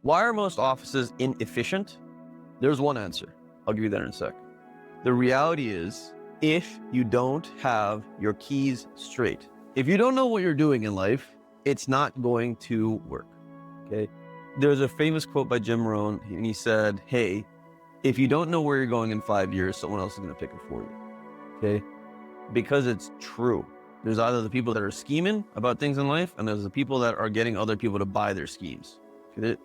Why are most offices inefficient? There's one answer. I'll give you that in a sec. The reality is, if you don't have your keys straight, if you don't know what you're doing in life, it's not going to work, okay? There's a famous quote by Jim Rohn, and he said, hey, if you don't know where you're going in 5 years, someone else is going to pick it for you, okay? Because it's true. There's either the people that are scheming about things in life, and there's the people that are getting other people to buy their schemes. Get it?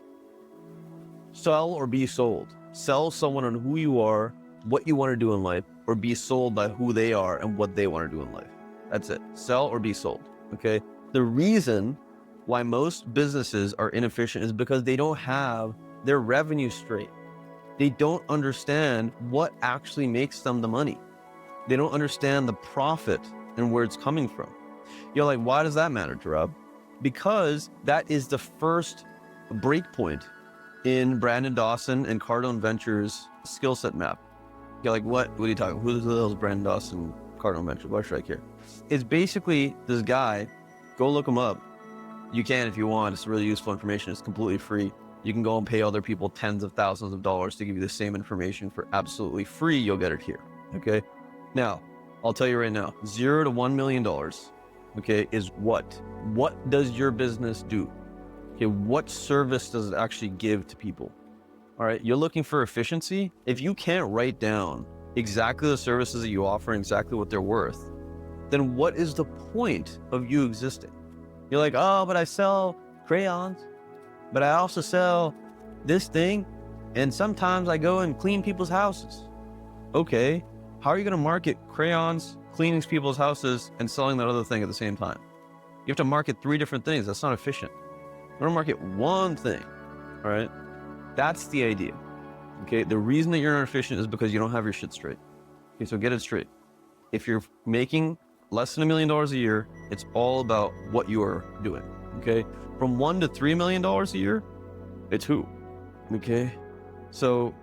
Sell or be sold. Sell someone on who you are, what you want to do in life, or be sold by who they are and what they want to do in life. That's it. Sell or be sold, okay? The reason why most businesses are inefficient is because they don't have their revenue straight. They don't understand what actually makes them the money. They don't understand the profit and where it's coming from. You're like, why does that matter, Turab? Because that is the first break point in Brandon Dawson and Cardone Ventures skill set map. You're like, what are you talking? Who the hell is Brandon Dawson, Cardone Ventures? Why should I care? It's basically this guy. Go look him up. You can if you want. It's really useful information. It's completely free. You can go and pay other people tens of thousands of dollars to give you the same information for absolutely free. You'll get it here. Okay. Now, I'll tell you right now, $0 to $1 million, okay, is what? What does your business do? Okay, what service does it actually give to people? All right, you're looking for efficiency. If you can't write down exactly the services that you offer and exactly what they're worth, then what is the point of you existing? You're like, oh, but I sell crayons, but I also sell this thing, and sometimes I go and clean people's houses. Okay, how are you gonna market crayons, cleaning people's houses, and selling that other thing at the same time? You have to market 3 different things. That's not efficient. You wanna market one thing, all right? That's the idea, okay? The reason that you're inefficient is because you don't have your shit straight. Okay, so get it straight. If you're making less than $1 million a year, it's all about what you are doing, okay? From $1 to $3 million a year, it's who, okay? So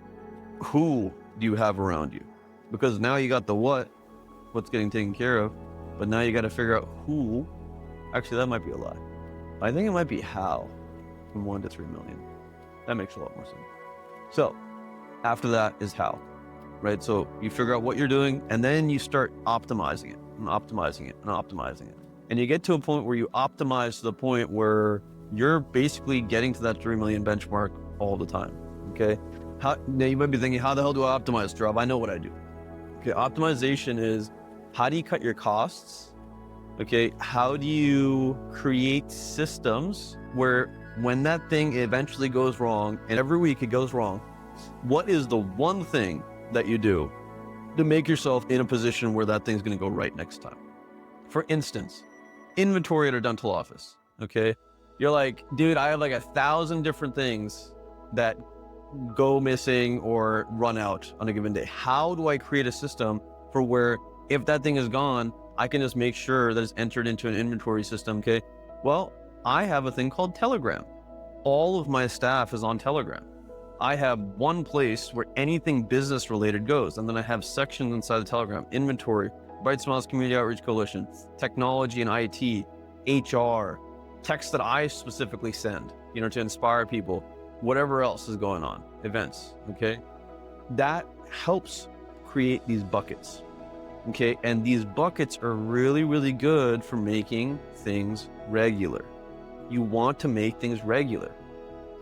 who do you have around you? Because now you got the what's getting taken care of, but now you got to figure out who. Actually, that might be a lie. I think it might be how from 1 to 3 million. That makes a lot more sense. So after that is how, right? So you figure out what you're doing, and then you start optimizing it and optimizing it and optimizing it. And you get to a point where you optimize to the point where you're basically getting to that 3 million benchmark all the time, okay? Now you might be thinking, how the hell do I optimize, Rob? I know what I do. Okay, optimization is, how do you cut your costs? Okay, how do you create systems where when that thing eventually goes wrong, and every week it goes wrong, what is the one thing that you do to make yourself in a position where that thing's gonna go right next time? For instance, inventory at a dental office, okay? You're like, dude, I have like 1,000 different things that go missing or run out on a given day. How do I create a system for where if that thing is gone, I can just make sure that it's entered into an inventory system, okay? Well, I have a thing called Telegram. All of my staff is on Telegram. I have one place where anything business related goes. And then I have sections inside the Telegram: inventory, Bright Smiles Community Outreach Coalition, technology and IT, HR, texts that I specifically send, to inspire people, whatever else is going on, events, okay? That helps create these buckets, okay? And these buckets are really, really good for making things regular. You want to make things regular.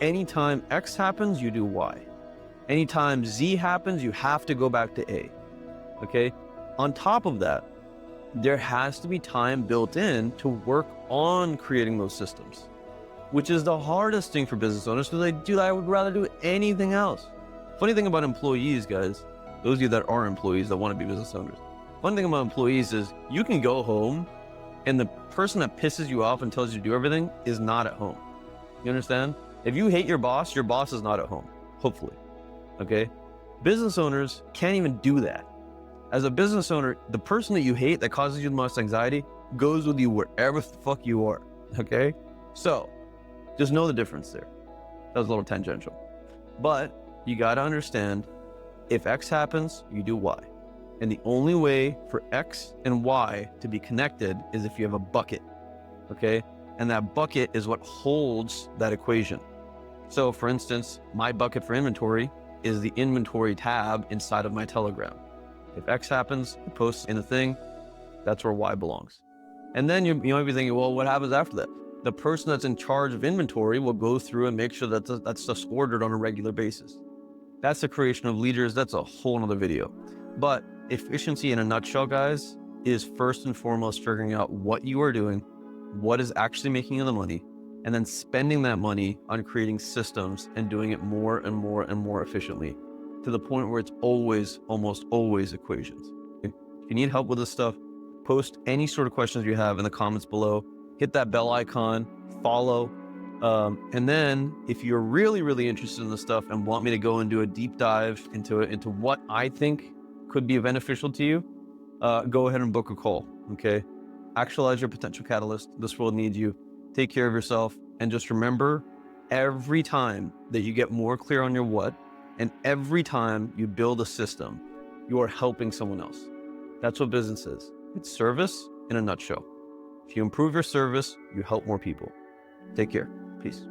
Anytime X happens, you do Y. Anytime Z happens, you have to go back to A, okay? On top of that, there has to be time built in to work on creating those systems, which is the hardest thing for business owners, because I would rather do anything else. Funny thing about employees, guys, those of you that are employees that want to be business owners, funny thing about employees is you can go home and the person that pisses you off and tells you to do everything is not at home. You understand? If you hate your boss is not at home, hopefully, okay? Business owners can't even do that. As a business owner, the person that you hate that causes you the most anxiety goes with you wherever the fuck you are, okay? So just know the difference there. That was a little tangential. But you got to understand, if X happens, you do Y. And the only way for X and Y to be connected is if you have a bucket, okay? And that bucket is what holds that equation. So for instance, my bucket for inventory is the inventory tab inside of my Telegram. If X happens, it posts in the thing, that's where Y belongs. And then you might be thinking, well, what happens after that? The person that's in charge of inventory will go through and make sure that that stuff's ordered on a regular basis. That's the creation of leaders. That's a whole nother video. But efficiency in a nutshell, guys, is first and foremost figuring out what you are doing, what is actually making you the money, and then spending that money on creating systems and doing it more and more and more efficiently to the point where it's always, almost always equations. If you need help with this stuff, post any sort of questions you have in the comments below, hit that bell icon, follow. And then if you're really, really interested in this stuff and want me to go and do a deep dive into what I think could be beneficial to you, go ahead and book a call, okay? Actualize your potential catalyst. This world needs you. Take care of yourself. And just remember, every time that you get more clear on your what, and every time you build a system, you are helping someone else. That's what business is. It's service in a nutshell. If you improve your service, you help more people. Take care. Peace.